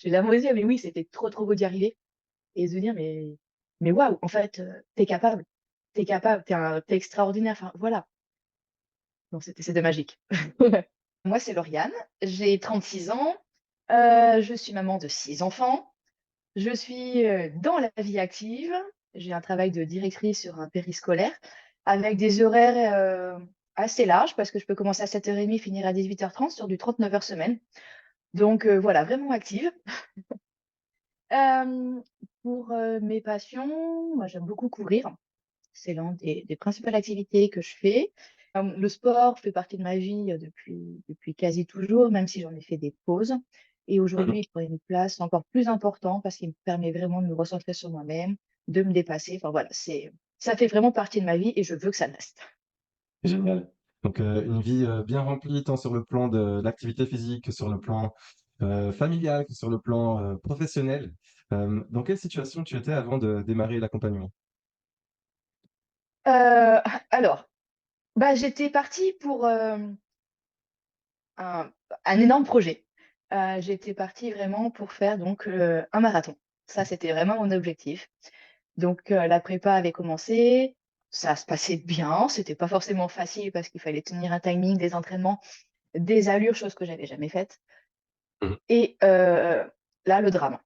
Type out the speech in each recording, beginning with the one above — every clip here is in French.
J'ai la aux yeux, mais oui, c'était trop, trop beau d'y arriver et de se dire: «Mais waouh, en fait, tu capable, t'es capable, tu extraordinaire», enfin voilà. Donc c'était magique. Moi, c'est Lauriane, j'ai 36 ans, je suis maman de 6 enfants, je suis, dans la vie active. J'ai un travail de directrice sur un périscolaire avec des horaires, assez larges parce que je peux commencer à 7h30, finir à 18h30 sur du 39 heures semaine. Donc voilà, vraiment active. Hem, pour, mes passions, moi, j'aime beaucoup courir. C'est l'un des principales activités que je fais. Le sport fait partie de ma vie, depuis quasi toujours, même si j'en ai fait des pauses et Mmh. aujourd'hui, il prend une place encore plus importante parce qu'il me permet vraiment de me recentrer sur moi-même, de me dépasser. Enfin voilà, ça fait vraiment partie de ma vie et je veux que ça le reste. Génial. Donc, une vie, bien remplie tant sur le plan de l'activité physique que sur le plan, familial, que sur le plan, professionnel. Dans quelle situation tu étais avant de démarrer l'accompagnement? Heu, alors, bah, j'étais partie pour, un énorme projet. J'étais partie vraiment pour faire donc, un marathon. Ça, c'était vraiment mon objectif. Donc, la prépa avait commencé, ça se passait bien, c'était pas forcément facile parce qu'il fallait tenir un timing, des entraînements, des allures, chose que j'avais jamais faite Mmh. et là, le drame.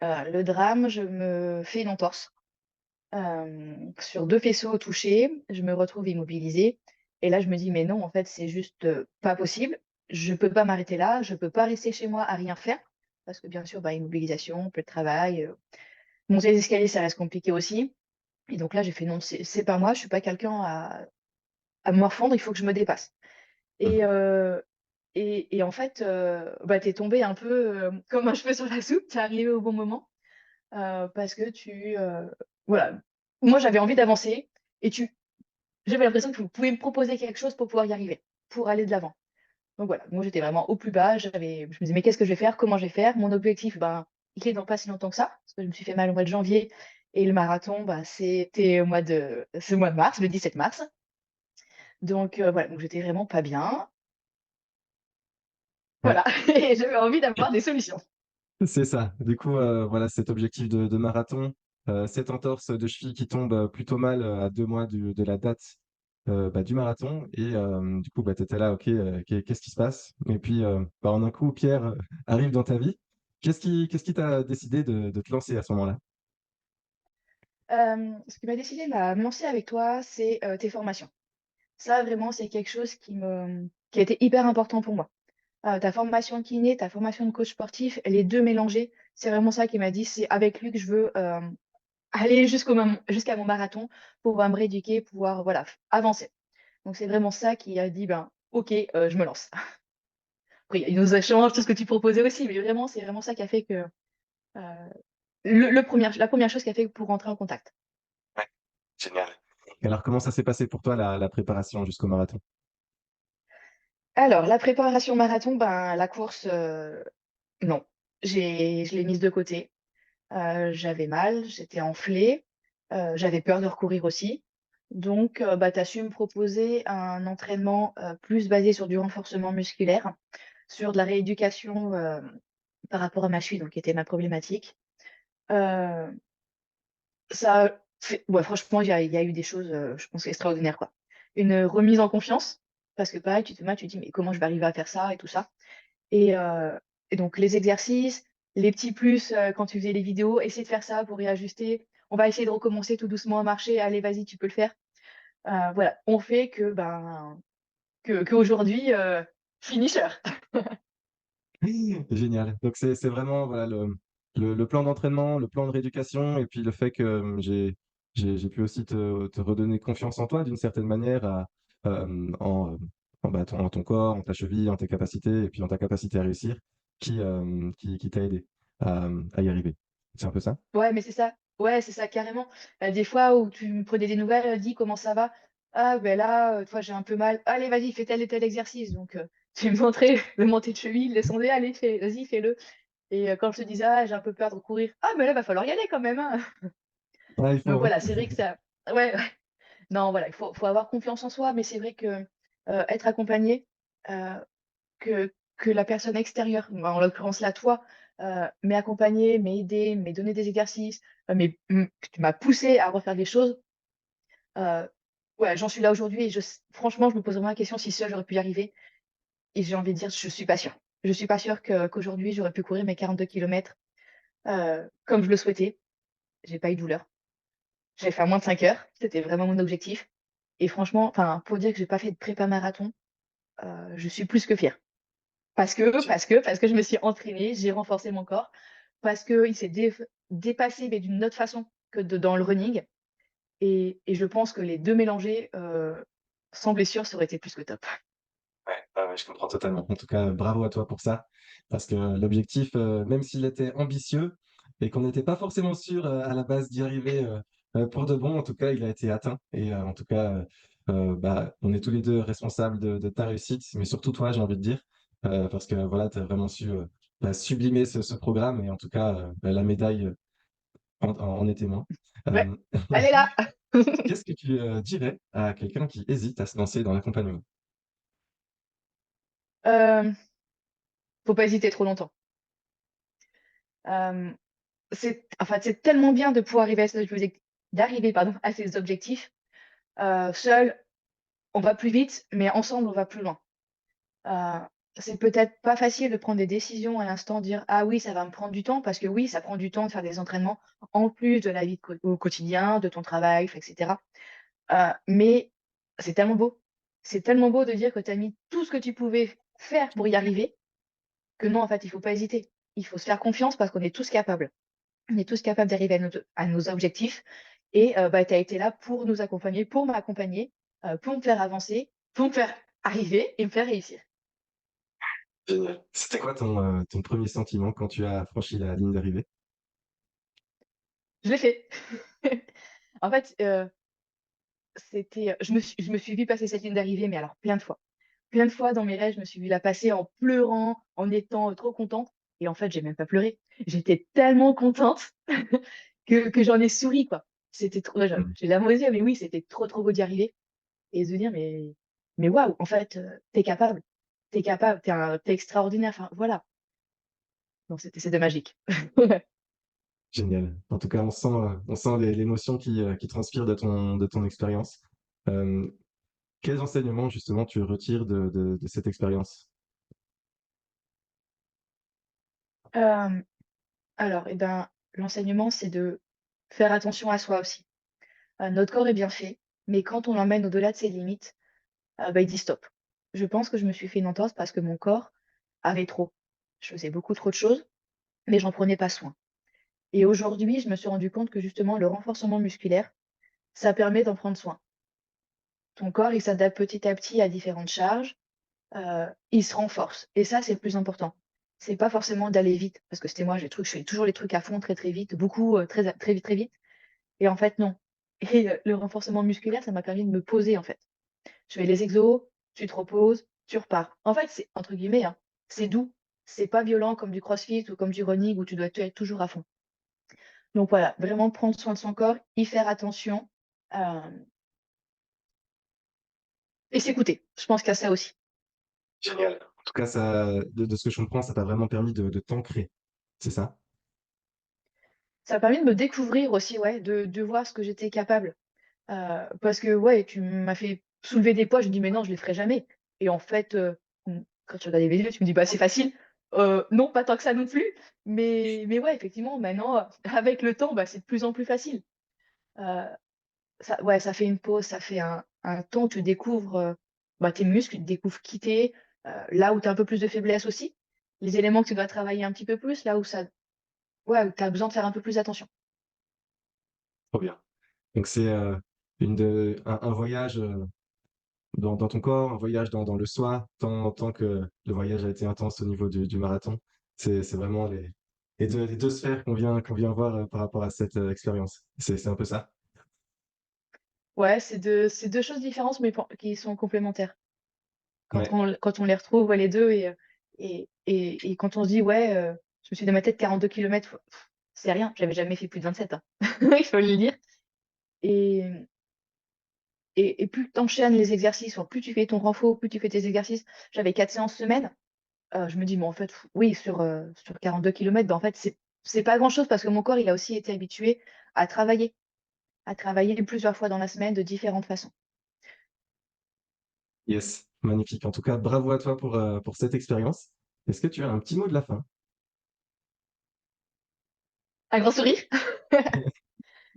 Le drame, je me fais une entorse, sur 2 faisceaux touchés, je me retrouve immobilisée et là, je me dis: «Mais non, en fait, c'est juste, pas possible. Je peux pas m'arrêter là, je peux pas rester chez moi à rien faire». Parce que bien sûr, bah, immobilisation, peu de travail, monter les escaliers, ça reste compliqué aussi. Et donc là, j'ai fait: «Non, c'est pas moi, je suis pas quelqu'un à me morfondre, il faut que je me dépasse» Mmh. et en fait, bah, tu es tombé un peu, comme un cheveu sur la soupe, tu es arrivé au bon moment, parce que voilà, moi, j'avais envie d'avancer et j'avais l'impression que vous pouvez me proposer quelque chose pour pouvoir y arriver, pour aller de l'avant. Donc voilà, moi, j'étais vraiment au plus bas, je me disais: «Mais qu'est-ce que je vais faire? Comment je vais faire?» Mon objectif, ben, il est dans pas si longtemps que ça, parce que je me suis fait mal au mois de janvier et le marathon, bah, c'était ce mois de mars, le 17 mars. Donc voilà, donc j'étais vraiment pas bien. Ouais, Voilà et j'avais envie d'avoir des solutions. c'est ça. Du coup, voilà, cet objectif de marathon, cette entorse de cheville qui tombe, plutôt mal, à 2 mois de la date, bah, du marathon et du coup, bah, tu étais là: «OK, qu'est-ce qui se passe?» Et puis, bah, en un coup, Pierre, arrive dans ta vie. Qu'est-ce qui t'a décidé de te lancer à ce moment-là? Ce qui m'a décidé à me lancer avec toi, c'est, tes formations. Ça vraiment, c'est quelque chose qui a été hyper important pour moi. Ta formation de kiné, ta formation de coach sportif, les 2 mélangés, c'est vraiment ça qui m'a dit: «C'est avec lui que je veux, aller jusqu'à mon marathon, pouvoir me rééduquer, pouvoir voilà, avancer». Donc c'est vraiment ça qui a dit: «Ben, OK, je me lance». Après il y a eu nos échanges, tout ce que tu proposais aussi, mais vraiment, c'est vraiment ça qui a fait que, la première chose qui a fait pour rentrer en contact. Ouais, génial. Et alors comment ça s'est passé pour toi la préparation jusqu'au marathon? Alors la préparation marathon, ben, la course, non, je l'ai mise de côté. J'avais mal, j'étais enflée, j'avais peur de recourir aussi. Donc bah, tu as su me proposer un entraînement, plus basé sur du renforcement musculaire, sur de la rééducation, par rapport à ma cheville, donc qui était ma problématique. Heu, Ça fait ouais, franchement, il y a eu des choses, je pense extraordinaires, quoi. Une remise en confiance, parce que pareil, tu te mal, tu te dis: «Mais comment je vais arriver à faire ça?» et tout ça et donc les exercices, les petits plus, quand tu faisais les vidéos, essayer de faire ça pour réajuster. On va essayer de recommencer tout doucement à marcher. Allez, vas-y, tu peux le faire. Voilà, on fait que, ben, qu'aujourd'hui, finisher. Génial. Donc c'est vraiment voilà le plan d'entraînement, le plan de rééducation et puis le fait que, j'ai pu aussi te redonner confiance en toi d'une certaine manière en ton corps, en ta cheville, en tes capacités et puis en ta capacité à réussir qui t'a aidé à y arriver. C'est un peu ça? Ouais, mais c'est ça. Ouais, c'est ça, carrément. Des fois où tu me prenais des nouvelles, «Dis, comment ça va?» «Ah, ben là, tu vois, j'ai un peu mal». «Allez, vas-y, fais tel et tel exercice». Donc tu me montrais le montée de cheville, le sonder. «Allez, vas-y, fais-le» et quand je te disais: «Ah, j'ai un peu peur de courir». «Ah, mais là, va falloir y aller quand même, hein». Ouais, il Donc faut, hein. voilà, c'est vrai que ça ouais, ouais. Non, voilà, il faut avoir confiance en soi, mais c'est vrai que, être accompagné, heu, que la personne extérieure, bah, en l'occurrence là, toi, m'accompagner, m'aider, me donner des exercices, tu m'as poussé à refaire des choses. Heu, ouais, j'en suis là aujourd'hui et franchement, je me pose vraiment la question si seule j'aurais pu y arriver et j'ai envie de dire: «Je suis pas sûre». Je suis pas sûre qu'aujourd'hui j'aurais pu courir mes 42 kilomètres, comme je le souhaitais. J'ai pas eu de douleur. J'ai fait en moins de 5 heures, c'était vraiment mon objectif et franchement, enfin, pour dire que j'ai pas fait de prépa marathon, je suis plus que fière. Parce que je me suis entraînée, j'ai renforcé mon corps, parce qu'il s'est dépassé, mais d'une autre façon que dans le running et je pense que les 2 mélangés, sans blessure, ça aurait été plus que top. Ouais, ouais, ouais, je comprends totalement. En tout cas, bravo à toi pour ça, parce que l'objectif, même s'il était ambitieux et qu'on n'était pas forcément sûr, à la base d'y arriver, pour de bon, en tout cas, il a été atteint et en tout cas, bah, on est tous les 2 responsables de ta réussite, mais surtout toi, j'ai envie de dire, parce que voilà, tu as vraiment su, bah, sublimer ce programme et en tout cas, bah, la médaille, en est témoin. Ouais, Hem, elle est là! qu'est-ce que tu, dirais à quelqu'un qui hésite à se lancer dans l'accompagnement? Hem, Faut pas hésiter trop longtemps. Hem, c'est tellement bien de pouvoir arriver à ces d'arriver, pardon, à ses objectifs. Seul, on va plus vite, mais ensemble, on va plus loin. Heu, c'est peut-être pas facile de prendre des décisions à l'instant, dire: «Ah oui, ça va me prendre du temps», parce que oui, ça prend du temps de faire des entraînements, en plus de la vie au quotidien, de ton travail, et cetera. Mais c'est tellement beau. C'est tellement beau de dire que tu as mis tout ce que tu pouvais faire pour y arriver, que non, en fait, il faut pas hésiter. Il faut se faire confiance parce qu'on est tous capables. On est tous capables d'arriver à nos objectifs et bah, tu as été là pour nous accompagner, pour m'accompagner, pour me faire avancer, pour me faire arriver et me faire réussir. Génial. C'était quoi ton 1er sentiment quand tu as franchi la ligne d'arrivée? Je l'ai fait. En fait, je me suis vue passer cette ligne d'arrivée, mais alors plein de fois. Plein de fois dans mes rêves, je me suis vue la passer en pleurant, en étant, trop contente et en fait, j'ai même pas pleuré. J'étais tellement contente que j'en ai souri, quoi. C'était trop Mmh. j'ai les larmes aux yeux, mais oui, c'était trop, trop beau d'y arriver et de se dire: «Mais waouh, en fait, tu capable, t'es capable, tu extraordinaire», enfin voilà. Non, c'était magique. Génial. En tout cas, on sent l'émotion qui transpire de ton expérience. Hem, quels enseignements justement tu retires de cette expérience? Hem, alors et ben, l'enseignement, c'est de faire attention à soi aussi. Notre corps est bien fait, mais quand on l'emmène au-delà de ses limites, bah, il dit stop. Je pense que je me suis fait une entorse parce que mon corps avait trop. Je faisais beaucoup trop de choses, mais j'en prenais pas soin. Et aujourd'hui, je me suis rendu compte que justement le renforcement musculaire, ça permet d'en prendre soin. Ton corps, il s'adapte petit à petit à différentes charges, il se renforce et ça, c'est le plus important. C'est pas forcément d'aller vite parce que c'était moi, je fais toujours les trucs à fond très, très vite, beaucoup, très vite, très vite et en fait non. Et le renforcement musculaire, ça m'a permis de me poser en fait. Je fais les exos, tu te reposes, tu repars. En fait, c'est entre guillemets, hein, c'est doux. C'est pas violent comme du crossfit ou comme du running où tu dois être toujours à fond. Donc voilà, vraiment prendre soin de son corps, y faire attention, hem et s'écouter. Je pense qu'il y a ça aussi. Génial. En tout cas, ça de ce que je comprends, ça t'a vraiment permis de t'ancrer, c'est ça? Ça a permis de me découvrir aussi, ouais, de voir ce que j'étais capable. Parce que ouais, tu m'as fait soulever des poids, je me dis: «Mais non, je les ferai jamais» et en fait, quand tu regardes les vidéos, tu me dis: «Bah, c'est facile». Non, pas tant que ça non plus, mais ouais, effectivement, maintenant, avec le temps, bah, c'est de plus en plus facile. Heu, ça ouais, ça fait une pause, ça fait un temps où tu découvres, bah, tes muscles, tu découvres qui tu es, là où tu as un peu plus de faiblesse aussi, les éléments que tu dois travailler un petit peu plus, là où ça ouais, où tu as besoin de faire un peu plus attention. Trop bien. Donc c'est, un voyage, dans ton corps, un voyage dans le soi, tant que le voyage a été intense au niveau du marathon. C'est vraiment les 2 sphères qu'on vient voir, par rapport à cette, expérience. C'est un peu ça? Ouais, c'est 2 choses différentes, mais qui sont complémentaires. Ouais. Quand on les retrouve, ouais, les 2 et quand on se dit: «Ouais, je me suis dans ma tête 42 kilomètres, c'est rien». J'avais jamais fait plus de 27, hein. Il faut le dire et plus tu enchaînes les exercices, enfin, plus tu fais ton renfort, plus tu fais tes exercices. J'avais 4 séances semaine, Je me dis: «Mais en fait, oui, sur 42 kilomètres, bah, en fait, c'est pas grand-chose» parce que mon corps, il a aussi été habitué à travailler, à travailler plusieurs fois dans la semaine de différentes façons. Yes, magnifique. En tout cas, bravo à toi pour cette expérience. Est-ce que tu as un petit mot de la fin? Un grand sourire?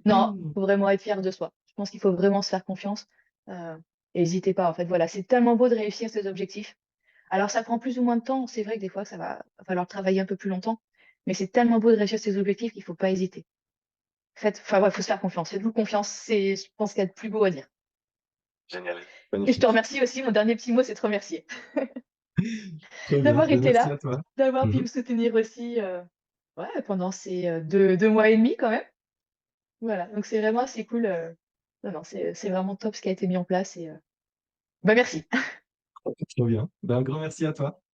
Non, faut vraiment être fier de soi. Je pense qu'il faut vraiment se faire confiance, heu, et hésitez pas, en fait, voilà, c'est tellement beau de réussir ses objectifs. Alors ça prend plus ou moins de temps, c'est vrai que des fois ça va falloir travailler un peu plus longtemps, mais c'est tellement beau de réussir ses objectifs qu'il faut pas hésiter. Faites enfin ouais, faut se faire confiance. Faites-vous confiance, c'est je pense qu'il y a de plus beau à dire. Génial, Et je te magnifique. remercie aussi, mon dernier petit mot, c'est te remercier Très bien, d'avoir ben, été merci là, à toi. d'avoir pu Mmh. me soutenir aussi, ouais, pendant ces, 2 mois et demi quand même. Voilà, donc c'est vraiment assez cool, non, non, c'est vraiment top ce qui a été mis en place et bah, merci. Trop bien. Ben, un grand merci à toi.